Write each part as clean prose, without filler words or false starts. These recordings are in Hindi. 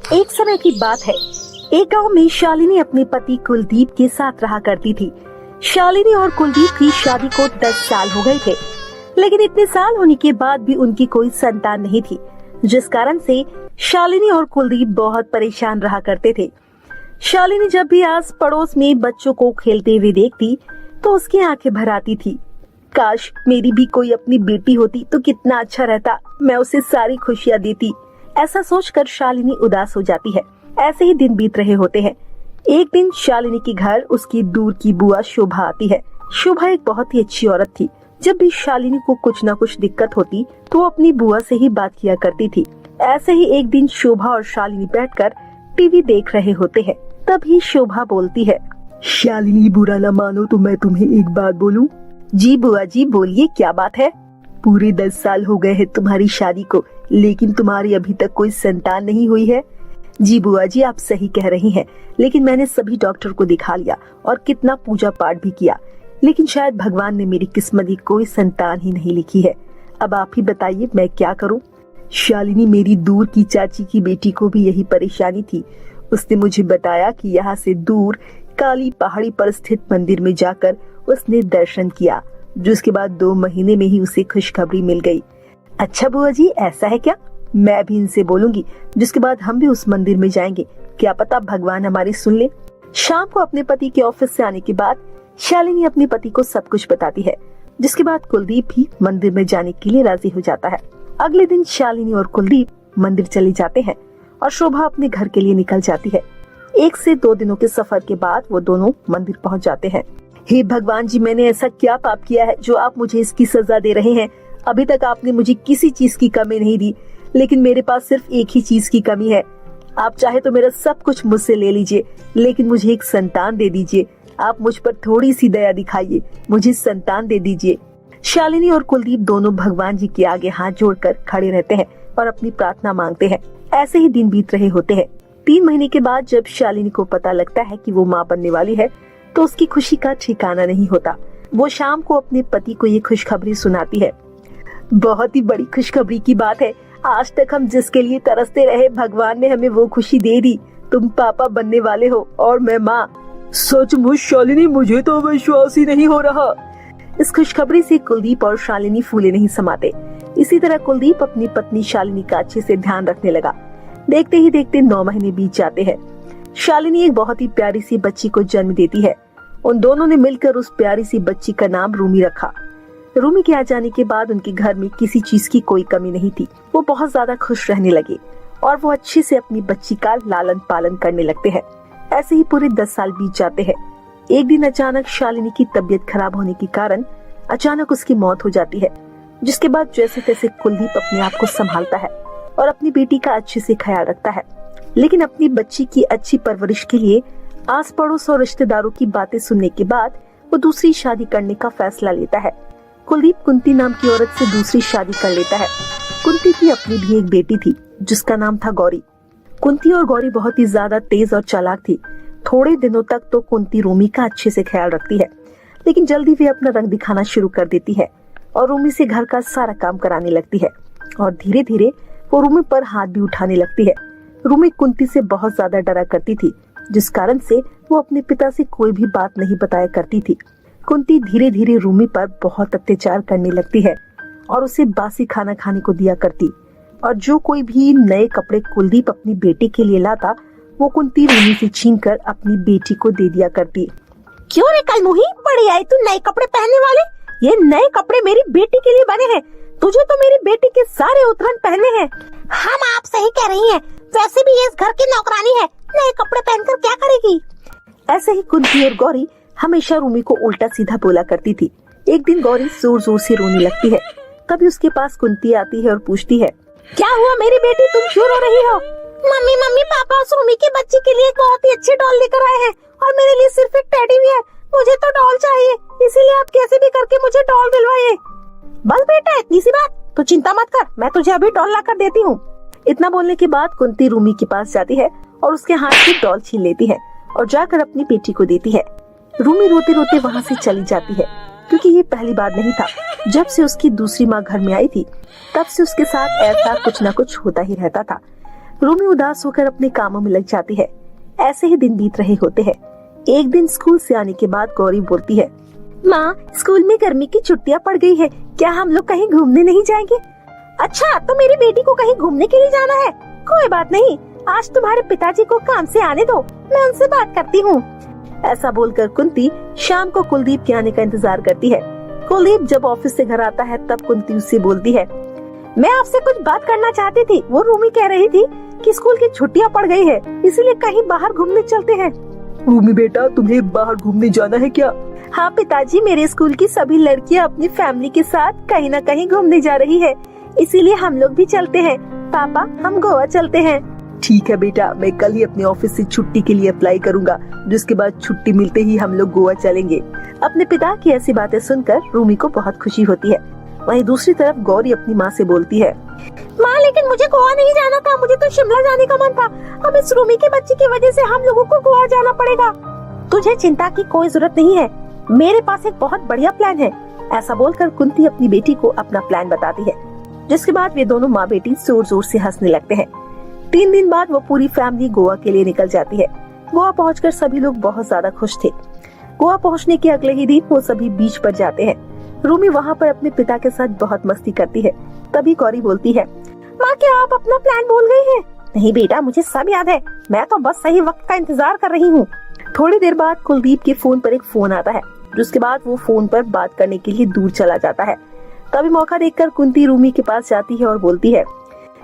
एक समय की बात है, एक गांव में शालिनी अपने पति कुलदीप के साथ रहा करती थी। शालिनी और कुलदीप की शादी को 10 साल हो गए थे, लेकिन इतने साल होने के बाद भी उनकी कोई संतान नहीं थी, जिस कारण से शालिनी और कुलदीप बहुत परेशान रहा करते थे। शालिनी जब भी आस पड़ोस में बच्चों को खेलते हुए देखती तो उसकी आंखें भर आती थी। काश मेरी भी कोई अपनी बेटी होती तो कितना अच्छा रहता, मैं उसे सारी खुशियां देती। ऐसा सोचकर शालिनी उदास हो जाती है। ऐसे ही दिन बीत रहे होते हैं। एक दिन शालिनी के घर उसकी दूर की बुआ शोभा आती है। शोभा एक बहुत ही अच्छी औरत थी। जब भी शालिनी को कुछ न कुछ दिक्कत होती तो वो अपनी बुआ से ही बात किया करती थी। ऐसे ही एक दिन शोभा और शालिनी बैठकर टीवी देख रहे होते हैं। तभी शोभा बोलती है, शालिनी बुरा न मानो तो मैं तुम्हें एक बात बोलूं? जी बुआ जी, बोलिए क्या बात है। पूरे 10 साल हो गए हैं तुम्हारी शादी को, लेकिन तुम्हारी अभी तक कोई संतान नहीं हुई है। जी बुआ जी, आप सही कह रही हैं, लेकिन मैंने सभी डॉक्टर को दिखा लिया और कितना पूजा पाठ भी किया, लेकिन शायद भगवान ने मेरी किस्मत में कोई संतान ही नहीं लिखी है। अब आप ही बताइए मैं क्या करूं? शालिनी, मेरी दूर की चाची की बेटी को भी यही परेशानी थी। उसने मुझे बताया कि यहाँ से दूर काली पहाड़ी पर स्थित मंदिर में जाकर उसने दर्शन किया, जिसके बाद 2 महीने में ही उसे खुशखबरी मिल गई। अच्छा बुआ जी, ऐसा है क्या? मैं भी इनसे बोलूंगी, जिसके बाद हम भी उस मंदिर में जाएंगे। क्या पता भगवान हमारी सुन ले। शाम को अपने पति के ऑफिस से आने के बाद शालिनी अपने पति को सब कुछ बताती है, जिसके बाद कुलदीप भी मंदिर में जाने के लिए राजी हो जाता है। अगले दिन शालिनी और कुलदीप मंदिर चले जाते हैं और शोभा अपने घर के लिए निकल जाती है। 1 से 2 दिनों के सफर के बाद वो दोनों मंदिर पहुंच जाते हैं। हे भगवान जी, मैंने ऐसा क्या पाप किया है जो आप मुझे इसकी सजा दे रहे हैं? अभी तक आपने मुझे किसी चीज की कमी नहीं दी, लेकिन मेरे पास सिर्फ एक ही चीज की कमी है। आप चाहे तो मेरा सब कुछ मुझसे ले लीजिए, लेकिन मुझे एक संतान दे दीजिए। आप मुझ पर थोड़ी सी दया दिखाइए, मुझे संतान दे दीजिए। शालिनी और कुलदीप दोनों भगवान जी के आगे हाथ जोड़कर खड़े रहते हैं और अपनी प्रार्थना मांगते हैं। ऐसे ही दिन बीत रहे होते हैं। 3 महीने के बाद जब शालिनी को पता लगता है कि वो माँ बनने वाली है, तो उसकी खुशी का ठिकाना नहीं होता। वो शाम को अपने पति को ये खुशखबरी सुनाती है। बहुत ही बड़ी खुशखबरी की बात है। आज तक हम जिसके लिए तरसते रहे, भगवान ने हमें वो खुशी दे दी। तुम पापा बनने वाले हो और मैं माँ। सचमुच शालिनी, मुझे तो विश्वास ही नहीं हो रहा। इस खुशखबरी से कुलदीप और शालिनी फूले नहीं समाते। इसी तरह कुलदीप अपनी पत्नी शालिनी का अच्छे से ध्यान रखने लगा। देखते ही देखते 9 महीने बीत जाते हैं। शालिनी एक बहुत ही प्यारी सी बच्ची को जन्म देती है। उन दोनों ने मिलकर उस प्यारी सी बच्ची का नाम रूमी रखा। रूमी के आ जाने के बाद उनके घर में किसी चीज की कोई कमी नहीं थी। वो बहुत ज्यादा खुश रहने लगे और वो अच्छे से अपनी बच्ची का लालन पालन करने लगते हैं। ऐसे ही पूरे 10 साल बीत जाते हैं। एक दिन अचानक शालिनी की तबीयत खराब होने के कारण अचानक उसकी मौत हो जाती है, जिसके बाद जैसे तैसे कुलदीप अपने आप को संभालता है और अपनी बेटी का अच्छे से ख्याल रखता है। लेकिन अपनी बच्ची की अच्छी परवरिश के लिए आस पड़ोस और रिश्तेदारों की बातें सुनने के बाद वो दूसरी शादी करने का फैसला लेता है। कुलदीप कुंती नाम की औरत से दूसरी शादी कर लेता है। कुंती की अपनी भी एक बेटी थी, जिसका नाम था गौरी। कुंती और गौरी बहुत ही ज्यादा तेज और चालाक थी। थोड़े दिनों तक तो कुंती रूमी का अच्छे से ख्याल रखती है, लेकिन जल्दी वे अपना रंग दिखाना शुरू कर देती है और रूमी से घर का सारा काम कराने लगती है और धीरे धीरे वो रूमी पर हाथ भी उठाने लगती है। रूमी कुंती से बहुत ज्यादा डरा करती थी, जिस कारण से वो अपने पिता से कोई भी बात नहीं बताया करती थी। कुंती धीरे धीरे रूमी पर बहुत अत्याचार करने लगती है और उसे बासी खाना खाने को दिया करती, और जो कोई भी नए कपड़े कुलदीप अपनी बेटी के लिए लाता वो कुंती रूमी से छीनकर अपनी बेटी को दे दिया करती। क्यों रे कलमुही, बड़ी आई तू नए कपड़े पहनने वाले? ये नए कपड़े मेरी बेटी के लिए बने हैं। तुझे तो मेरी बेटी के सारे उतरन पहने हैं। हम आप सही कह रही हैं। वैसे भी ये इस घर की नौकरानी है, नए कपड़े पहनकर क्या करेगी? ऐसे ही कुंती और गौरी हमेशा रूमी को उल्टा सीधा बोला करती थी। एक दिन गौरी जोर जोर से रोने लगती है। तभी उसके पास कुंती आती है और पूछती है, क्या हुआ मेरी बेटी, तुम क्यों रो रही हो? मम्मी मम्मी, पापा उस रूमी के बच्चे के लिए एक बहुत ही अच्छी डॉल लेकर आए हैं और मेरे लिए सिर्फ एक टेडी भी है। मुझे तो डॉल चाहिए, इसीलिए आप कैसे भी करके मुझे डॉल दिलवाइए। बस बेटा, इतनी सी बात, तो चिंता मत कर, मैं तुझे अभी डॉल लाकर देती हूँ। इतना बोलने के बाद कुंती रूमी के पास जाती है और उसके हाथ से डॉल छीन लेती है और जाकर अपनी बेटी को देती है। रूमी रोते रोते वहाँ से चली जाती है, क्योंकि ये पहली बार नहीं था। जब से उसकी दूसरी माँ घर में आई थी, तब से उसके साथ ऐसा कुछ न कुछ होता ही रहता था। रूमी उदास होकर अपने कामों में लग जाती है। ऐसे ही दिन बीत रहे होते हैं। एक दिन स्कूल से आने के बाद गौरी बोलती है, माँ, स्कूल में गर्मी की छुट्टियाँ पड़ गई है, क्या हम लोग कहीं घूमने नहीं जाएंगे? अच्छा, तो मेरी बेटी को कहीं घूमने के लिए जाना है? कोई बात नहीं, आज तुम्हारे पिताजी को काम से आने दो, मैं उनसे बात करती हूँ। ऐसा बोलकर कुंती शाम को कुलदीप के आने का इंतजार करती है। कुलदीप जब ऑफिस से घर आता है तब कुंती उससे बोलती है, मैं आपसे कुछ बात करना चाहती थी। वो रूमी कह रही थी कि स्कूल की छुट्टियाँ पड़ गई है, इसीलिए कहीं बाहर घूमने चलते हैं। रूमी बेटा, तुम्हें बाहर घूमने जाना है क्या? हाँ पिताजी, मेरे स्कूल की सभी लड़कियाँ अपनी फैमिली के साथ कहीं न कहीं घूमने जा रही है, इसीलिए हम लोग भी चलते हैं। पापा, हम गोवा चलते हैं। ठीक है बेटा, मैं कल ही अपने ऑफिस से छुट्टी के लिए अप्लाई करूंगा, जिसके बाद छुट्टी मिलते ही हम लोग गोवा चलेंगे। अपने पिता की ऐसी बातें सुनकर रूमी को बहुत खुशी होती है। वहीं दूसरी तरफ गौरी अपनी माँ से बोलती है, माँ, लेकिन मुझे गोवा नहीं जाना था, मुझे तो शिमला जाने का मन था। अब इस रूमी के बच्चे की वजह से हम लोगों को गोवा जाना पड़ेगा। तुझे चिंता की कोई जरूरत नहीं है, मेरे पास एक बहुत बढ़िया प्लान है। ऐसा बोलकर कुंती अपनी बेटी को अपना प्लान बताती है, जिसके बाद वे दोनों माँ बेटी जोर जोर से हंसने लगते हैं। 3 दिन बाद वो पूरी फैमिली गोवा के लिए निकल जाती है। गोवा पहुंचकर सभी लोग बहुत ज्यादा खुश थे। गोवा पहुंचने के अगले ही दिन वो सभी बीच पर जाते हैं। रूमी वहाँ पर अपने पिता के साथ बहुत मस्ती करती है। तभी गौरी बोलती है, माँ, क्या आप अपना प्लान भूल गई हैं? नहीं बेटा, मुझे सब याद है, मैं तो बस सही वक्त का इंतजार कर रही हूँ। थोड़ी देर बाद कुलदीप के फोन पर एक फोन आता है, जिसके बाद वो फोन पर बात करने के लिए दूर चला जाता है। तभी मौका देखकर कुंती रूमी के पास जाती है और बोलती है,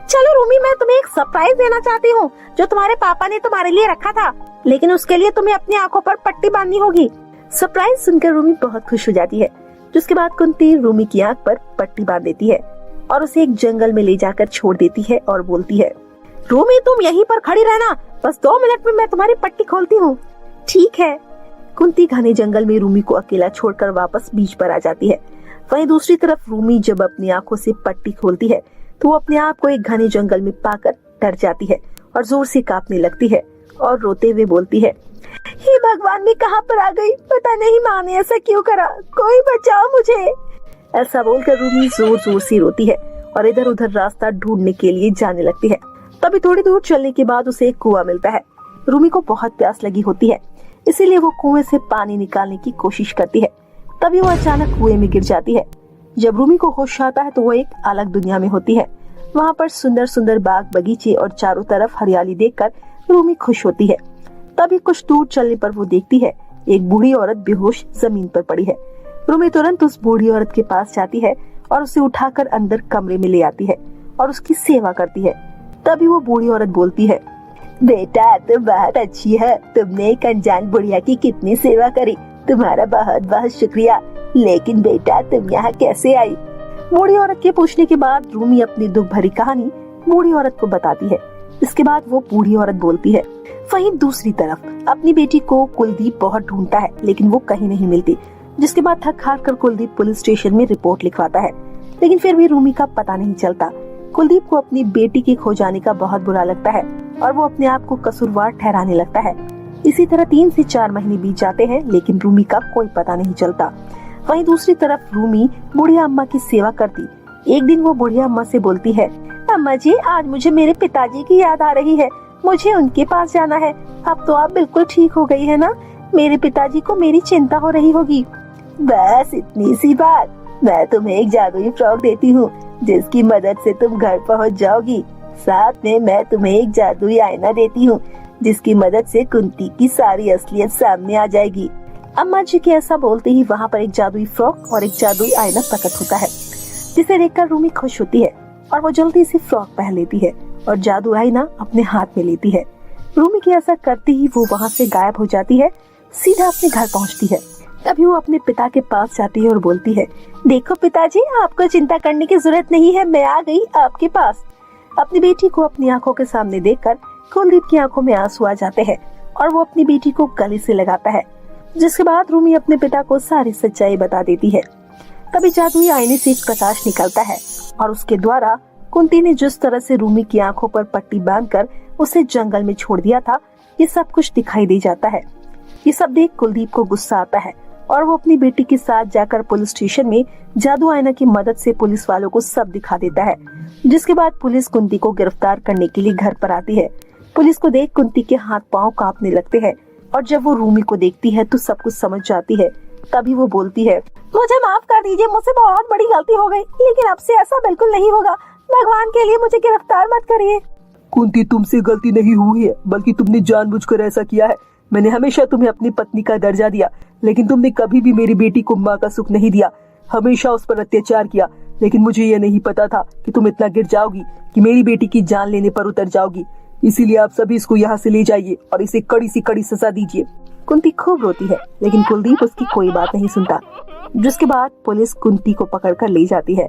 चलो रूमी, मैं तुम्हें एक सरप्राइज देना चाहती हूँ, जो तुम्हारे पापा ने तुम्हारे लिए रखा था, लेकिन उसके लिए तुम्हें अपनी आंखों पर पट्टी बांधनी होगी। सरप्राइज सुनकर रूमी बहुत खुश हो जाती है, जिसके बाद कुंती रूमी की आंख पर पट्टी बांध देती है और उसे एक जंगल में ले जाकर छोड़ देती है और बोलती है, रूमी, तुम यहीं पर खड़ी रहना, बस 2 मिनट में मैं तुम्हारी पट्टी खोलती हूँ। ठीक है। कुंती घने जंगल में रूमी को अकेला छोड़कर वापस बीच पर आ जाती है। वहीं दूसरी तरफ रूमी जब अपनी आंखों से पट्टी खोलती है तो वो अपने आप को एक घने जंगल में पाकर डर जाती है और जोर से कांपने लगती है और रोते हुए बोलती है, हे भगवान, मैं कहाँ पर आ गई? पता नहीं माँ ने ऐसा क्यों करा, कोई बचाओ मुझे। ऐसा बोलकर रूमी जोर जोर से रोती है और इधर उधर रास्ता ढूंढने के लिए जाने लगती है। तभी थोड़ी दूर चलने के बाद उसे एक कुआं मिलता है। रूमी को बहुत प्यास लगी होती है, इसीलिए वो कुएं से पानी निकालने की कोशिश करती है। तभी वो अचानक कुएं में गिर जाती है। जब रूमी को होश आता है तो वो एक अलग दुनिया में होती है। वहाँ पर सुंदर सुंदर बाग बगीचे और चारों तरफ हरियाली देखकर रूमी खुश होती है। तभी कुछ दूर चलने पर वो देखती है एक बूढ़ी औरत बेहोश जमीन पर पड़ी है। रूमी तुरंत उस बूढ़ी औरत के पास जाती है और उसे उठाकर अंदर कमरे में ले आती है और उसकी सेवा करती है। तभी वो बूढ़ी औरत बोलती है, बेटा, तुम बहुत अच्छी है, तुमने एक अनजान बुढ़िया की कितनी सेवा करी, तुम्हारा बहुत बहुत शुक्रिया। लेकिन बेटा, तुम यहाँ कैसे आई? बूढ़ी औरत के पूछने के बाद रूमी अपनी दुख भरी कहानी बूढ़ी औरत को बताती है। इसके बाद वो बूढ़ी औरत बोलती है, वहीं दूसरी तरफ अपनी बेटी को कुलदीप बहुत ढूंढता है, लेकिन वो कहीं नहीं मिलती। जिसके बाद थक हार कर कुलदीप पुलिस स्टेशन में रिपोर्ट लिखवाता है, लेकिन फिर भी रूमी का पता नहीं चलता। कुलदीप को अपनी बेटी के खो जाने का बहुत बुरा लगता है और वो अपने आप को कसूरवार ठहराने लगता है। इसी तरह 3 से 4 महीने बीत जाते हैं, लेकिन रूमी का कोई पता नहीं चलता। वहीं दूसरी तरफ रूमी बुढ़िया अम्मा की सेवा करती। एक दिन वो बुढ़िया अम्मा से बोलती है, अम्मा जी, आज मुझे मेरे पिताजी की याद आ रही है, मुझे उनके पास जाना है। अब तो आप बिल्कुल ठीक हो गई है ना? मेरे पिताजी को मेरी चिंता हो रही होगी। बस इतनी सी बात, मैं तुम्हें एक जादुई फ्रॉक देती हूँ, जिसकी मदद से तुम घर पहुँच जाओगी। साथ में मैं तुम्हें एक जादुई आईना देती हूँ, जिसकी मदद से कुंती की सारी असलियत सामने आ जाएगी। अम्मा जी के ऐसा बोलते ही वहाँ पर एक जादुई फ्रॉक और एक जादुई आईना प्रकट होता है, जिसे देखकर रूमी खुश होती है और वो जल्दी से फ्रॉक पहन लेती है और जादू आईना अपने हाथ में लेती है। रूमी के ऐसा करते ही वो वहाँ से गायब हो जाती है, सीधा अपने घर पहुँचती है। तभी वो अपने पिता के पास जाती है और बोलती है, देखो पिताजी, आपको चिंता करने की जरूरत नहीं है, मैं आ गई आपके पास। अपनी बेटी को अपनी आंखों के सामने देखकर कुलदीप की आंखों में आंसू आ जाते हैं और वो अपनी बेटी को गले से लगाता है। जिसके बाद रूमी अपने पिता को सारी सच्चाई बता देती है। तभी जादुई आईने से एक प्रकाश निकलता है और उसके द्वारा कुंती ने जिस तरह से रूमी की आंखों पर पट्टी बांधकर उसे जंगल में छोड़ दिया था, ये सब कुछ दिखाई दे जाता है। ये सब देख कुलदीप को गुस्सा आता है और वो अपनी बेटी के साथ जाकर पुलिस स्टेशन में जादू आईना की मदद से पुलिस वालों को सब दिखा देता है। जिसके बाद पुलिस कुंती को गिरफ्तार करने के लिए घर पर आती है। पुलिस को देख कुंती के हाथ पांव कांपने लगते हैं और जब वो रूमी को देखती है तो सब कुछ समझ जाती है। तभी वो बोलती है, मुझे माफ कर दीजिए, मुझसे बहुत बड़ी गलती हो गई, लेकिन अब से ऐसा बिल्कुल नहीं होगा। भगवान के लिए मुझे गिरफ्तार मत करिए। कुंती, तुमसे गलती नहीं हुई है, बल्कि तुमने जानबूझकर ऐसा किया है। मैंने हमेशा तुम्हें अपनी पत्नी का दर्जा दिया, लेकिन तुमने कभी भी मेरी बेटी को माँ का सुख नहीं दिया, हमेशा उस पर अत्याचार किया। लेकिन मुझे ये नहीं पता था कि तुम इतना गिर जाओगी कि मेरी बेटी की जान लेने पर उतर जाओगी। इसीलिए आप सभी इसको यहाँ से ले जाइए और इसे कड़ी से कड़ी सजा दीजिए। कुंती खूब रोती है, लेकिन कुलदीप उसकी कोई बात नहीं सुनता। जिसके बाद पुलिस कुंती को पकड़कर ले जाती है।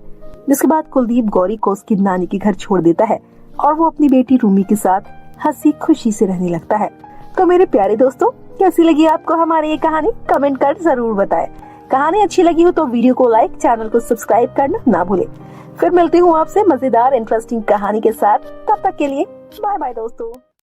जिसके बाद कुलदीप गौरी को उसकी नानी के घर छोड़ देता है और वो अपनी बेटी रूमी के साथ हंसी खुशी से रहने लगता है। तो मेरे प्यारे दोस्तों, कैसी लगी आपको हमारी ये कहानी? कमेंट कर जरूर बताएं। कहानी अच्छी लगी हो तो वीडियो को लाइक, चैनल को सब्सक्राइब करना ना भूलें। फिर मिलती हूँ आपसे मजेदार इंटरेस्टिंग कहानी के साथ। तब तक के लिए बाय बाय दोस्तों।